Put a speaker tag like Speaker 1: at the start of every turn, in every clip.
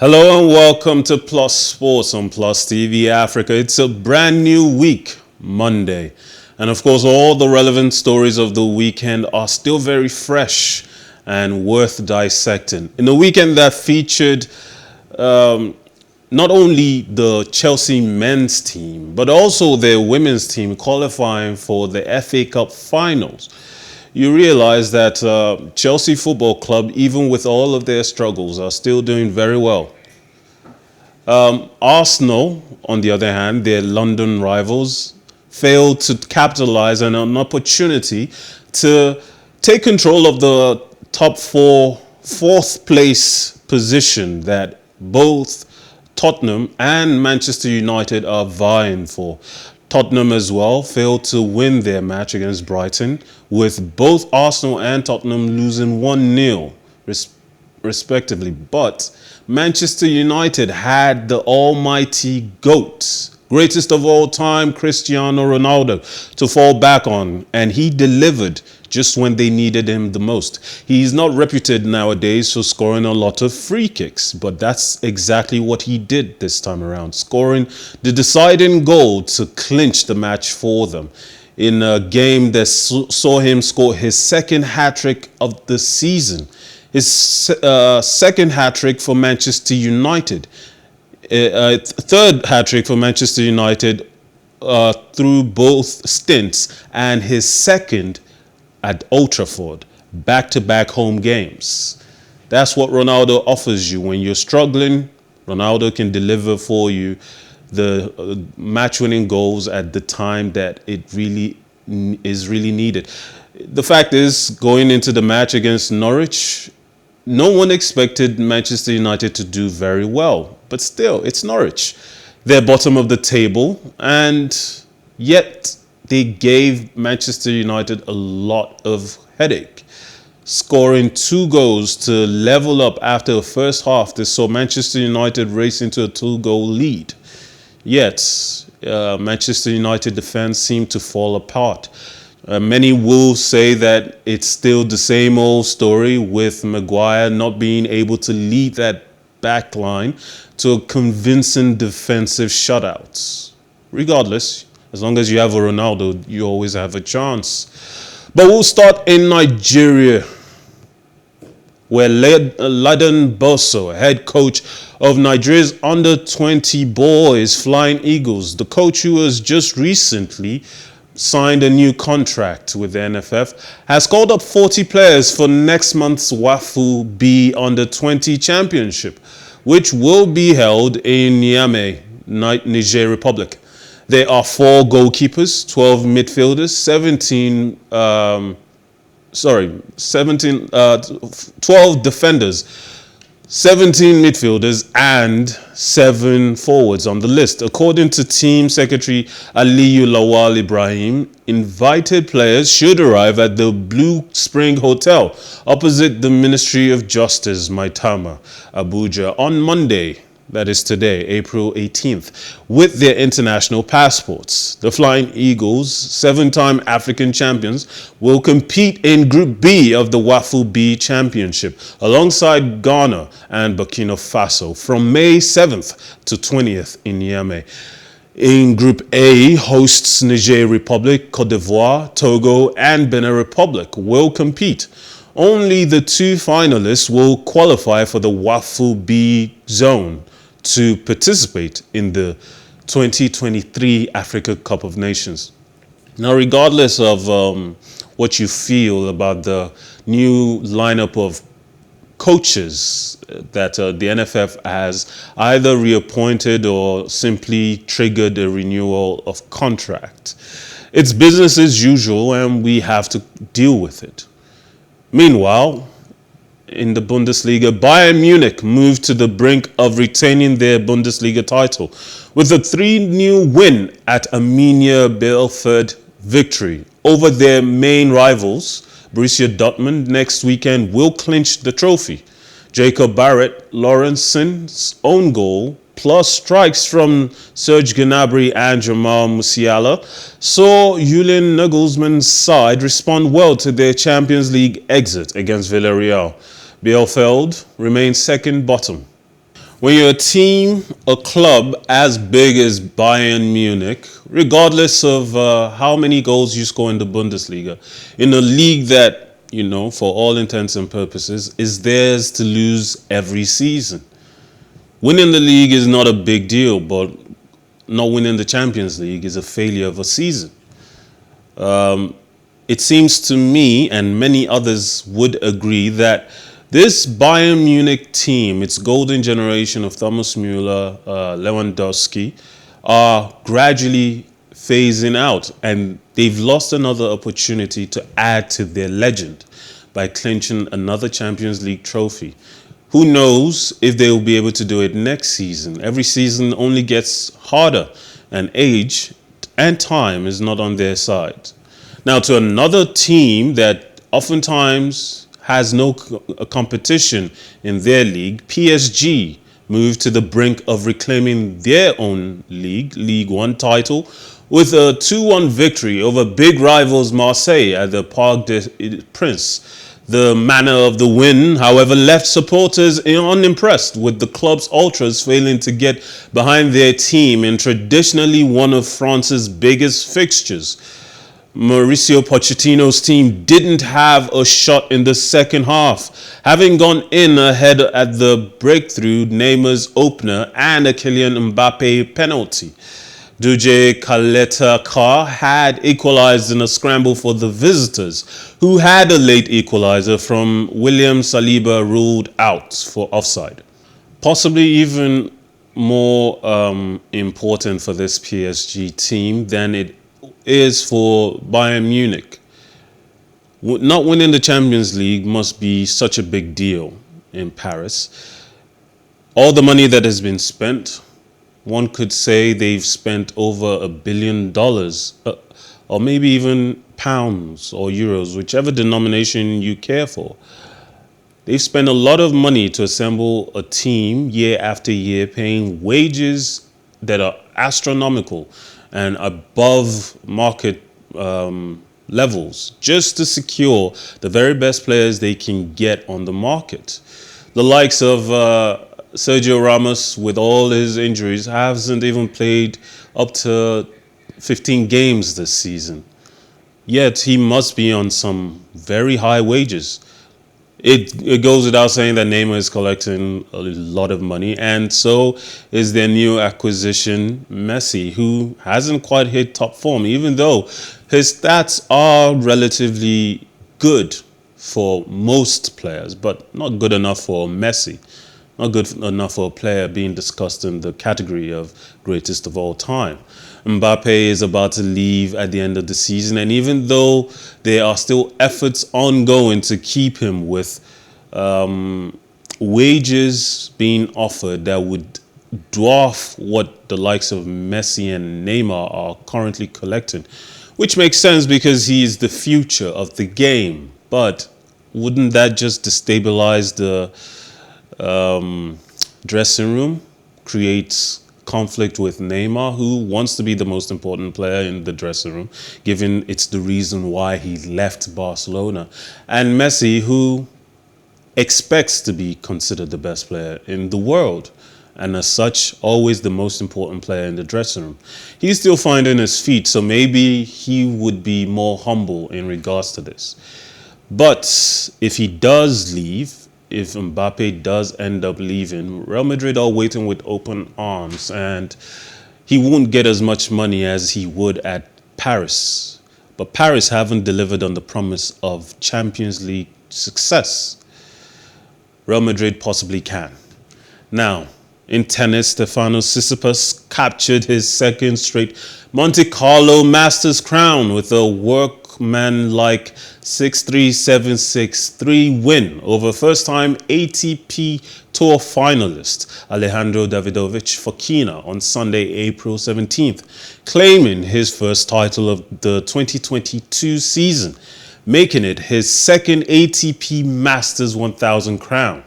Speaker 1: Hello and welcome to Plus Sports on PlusTvAfrica. It's a brand new week, Monday. And of course, all the relevant stories of the weekend are still very fresh and worth dissecting. In a weekend that featured not only the Chelsea men's team, but also their women's team qualifying for the FA Cup finals, you realize that Chelsea Football Club, even with all of their struggles, are still doing very well. Arsenal, on the other hand, their London rivals, failed to capitalize on an opportunity to take control of the top fourth place position that both Tottenham and Manchester United are vying for. Tottenham as well failed to win their match against Brighton, with both Arsenal and Tottenham losing 1-0 respectively. But Manchester United had the almighty GOAT, greatest of all time, Cristiano Ronaldo, to fall back on, and he delivered just when they needed him the most. He's not reputed nowadays for scoring a lot of free kicks, but that's exactly what he did this time around, scoring the deciding goal to clinch the match for them in a game that saw him score his second hat-trick of the season, his second hat-trick for Manchester United, third hat-trick for Manchester United through both stints, and his second at Old Trafford, back-to-back home games. That's what Ronaldo offers you. When you're struggling, Ronaldo can deliver for you the match-winning goals at the time that it really is needed. The fact is, going into the match against Norwich, no one expected Manchester United to do very well. But still, it's Norwich. They're bottom of the table, and yet they gave Manchester United a lot of headache, scoring 2 goals to level up after the first half. They saw Manchester United race into a 2-goal lead. Yet, Manchester United defense seemed to fall apart. Many will say that it's still the same old story, with Maguire not being able to lead that back line to a convincing defensive shutouts. Regardless, as long as you have a Ronaldo, you always have a chance. But we'll start in Nigeria, where Laden Bosso, head coach of Nigeria's under-20 boys Flying Eagles, the coach who has just recently signed a new contract with the NFF, has called up 40 players for next month's WAFU B under-20 championship, which will be held in Niamey, Niger Republic. There are 4 goalkeepers, 12 midfielders, 12 defenders, 17 midfielders, and 7 forwards on the list. According to team secretary Aliyu Lawal Ibrahim, invited players should arrive at the Blue Spring Hotel opposite the Ministry of Justice, Maitama, Abuja, on Monday, that is today, April 18th, with their international passports. The Flying Eagles, 7-time African champions, will compete in Group B of the WAFU B Championship alongside Ghana and Burkina Faso from May 7th to 20th in Niamey. In Group A, hosts Niger Republic, Cote d'Ivoire, Togo, and Benin Republic will compete. Only the 2 finalists will qualify for the WAFU B zone to participate in the 2023 Africa Cup of Nations. Now, regardless of what you feel about the new lineup of coaches that the NFF has either reappointed or simply triggered a renewal of contract, it's business as usual and we have to deal with it. Meanwhile, in the Bundesliga, Bayern Munich moved to the brink of retaining their Bundesliga title with a 3-0 win at Arminia Bielefeld victory over their main rivals. Borussia Dortmund next weekend will clinch the trophy. Jacob Barrett, Lawrenson's own goal, plus strikes from Serge Gnabry and Jamal Musiala, saw Julian Nagelsmann's side respond well to their Champions League exit against Villarreal. Bielefeld remains second bottom. When you're a team, a club as big as Bayern Munich, regardless of how many goals you score in the Bundesliga, in a league that, for all intents and purposes, is theirs to lose every season. Winning the league is not a big deal, but not winning the Champions League is a failure of a season. It seems to me, and many others would agree, that this Bayern Munich team, its golden generation of Thomas Müller, Lewandowski, are gradually phasing out, and they've lost another opportunity to add to their legend by clinching another Champions League trophy. Who knows if they will be able to do it next season? Every season only gets harder, and age and time is not on their side. Now, to another team that oftentimes has no competition in their league, PSG moved to the brink of reclaiming their own Ligue 1 title with a 2-1 victory over big rivals Marseille at the Parc des Princes. The manner of the win, however, left supporters unimpressed, with the club's ultras failing to get behind their team in traditionally one of France's biggest fixtures. Mauricio Pochettino's team didn't have a shot in the second half, having gone in ahead at the breakthrough Neymar's opener and a Kylian Mbappe penalty. Duje Kaleta had equalized in a scramble for the visitors, who had a late equalizer from William Saliba ruled out for offside. Possibly even more important for this PSG team than it is for Bayern Munich. Not winning the Champions League must be such a big deal in Paris. All the money that has been spent, one could say they've spent over $1 billion, or maybe even pounds or euros, whichever denomination you care for. They've spent a lot of money to assemble a team year after year, paying wages that are astronomical and above market levels, just to secure the very best players they can get on the market. The likes of Sergio Ramos, with all his injuries, hasn't even played up to 15 games this season. Yet he must be on some very high wages. It goes without saying that Neymar is collecting a lot of money, and so is their new acquisition, Messi, who hasn't quite hit top form, even though his stats are relatively good for most players, but not good enough for Messi. Not good enough for a player being discussed in the category of greatest of all time. Mbappe is about to leave at the end of the season, and even though there are still efforts ongoing to keep him, with wages being offered that would dwarf what the likes of Messi and Neymar are currently collecting, which makes sense because he is the future of the game. But wouldn't that just destabilize the dressing room, creates conflict with Neymar, who wants to be the most important player in the dressing room, given it's the reason why he left Barcelona, and Messi, who expects to be considered the best player in the world, and as such, always the most important player in the dressing room. He's still finding his feet, so maybe he would be more humble in regards to this. But if he does leave, if Mbappe does end up leaving, Real Madrid are waiting with open arms, and he won't get as much money as he would at Paris. But Paris haven't delivered on the promise of Champions League success. Real Madrid possibly can. Now, in tennis, Tsitsipas captured his second straight Monte-Carlo Masters crown with a workmanlike 6-3, 7-6, 3 win over first-time ATP Tour finalist Alejandro Davidovich Fokina on Sunday, April 17th, claiming his first title of the 2022 season, making it his second ATP Masters 1000 crown.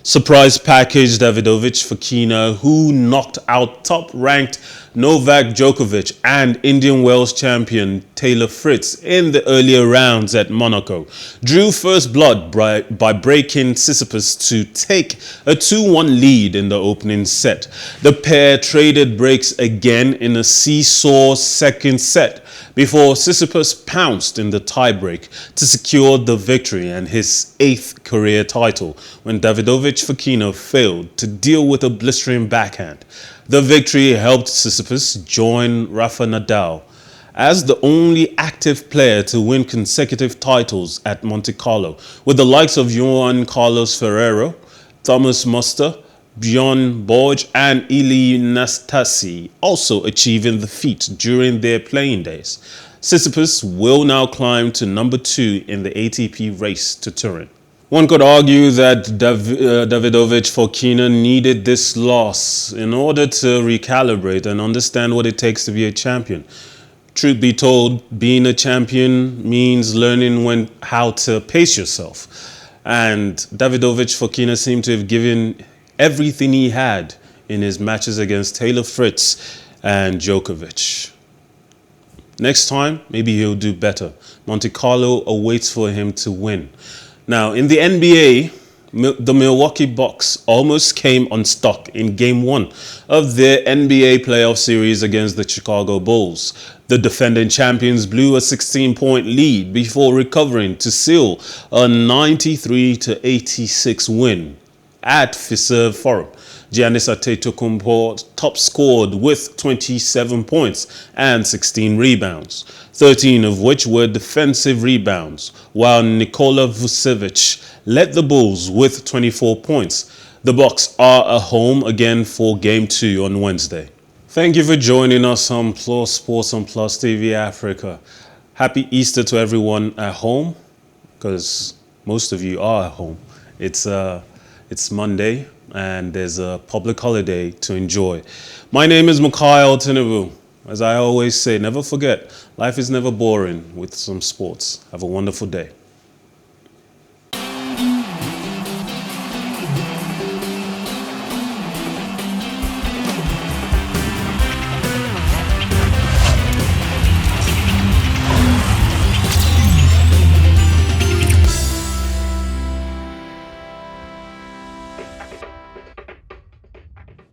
Speaker 1: Surprise package Davidovich Fokina, who knocked out top-ranked Novak Djokovic and Indian Wells champion Taylor Fritz in the earlier rounds at Monaco drew first blood by breaking Tsitsipas to take a 2-1 lead in the opening set. The pair traded breaks again in a seesaw second set before Tsitsipas pounced in the tiebreak to secure the victory and his 8th career title when Davidovich Fokina failed to deal with a blistering backhand. The victory helped Tsitsipas join Rafa Nadal as the only active player to win consecutive titles at Monte-Carlo, with the likes of Juan Carlos Ferrero, Thomas Muster, Bjorn Borg and Ilie Nastase also achieving the feat during their playing days. Tsitsipas will now climb to number 2 in the ATP race to Turin. One could argue that Davidovich Fokina needed this loss in order to recalibrate and understand what it takes to be a champion. Truth be told, being a champion means learning how to pace yourself. And Davidovich Fokina seemed to have given everything he had in his matches against Taylor Fritz and Djokovic. Next time, maybe he'll do better. Monte-Carlo awaits for him to win. Now, in the NBA, the Milwaukee Bucks almost came unstuck in Game 1 of their NBA playoff series against the Chicago Bulls. The defending champions blew a 16-point lead before recovering to seal a 93-86 win at Fiserv Forum. Giannis Antetokounmpo top scored with 27 points and 16 rebounds, 13 of which were defensive rebounds, while Nikola Vucevic led the Bulls with 24 points. The Bucks are at home again for Game 2 on Wednesday. Thank you for joining us on Plus Sports on Plus TV Africa. Happy Easter to everyone at home, because most of you are at home. It's Monday and there's a public holiday to enjoy. My name is Mikhail Tinubu. As I always say, never forget, life is never boring with some sports. Have a wonderful day.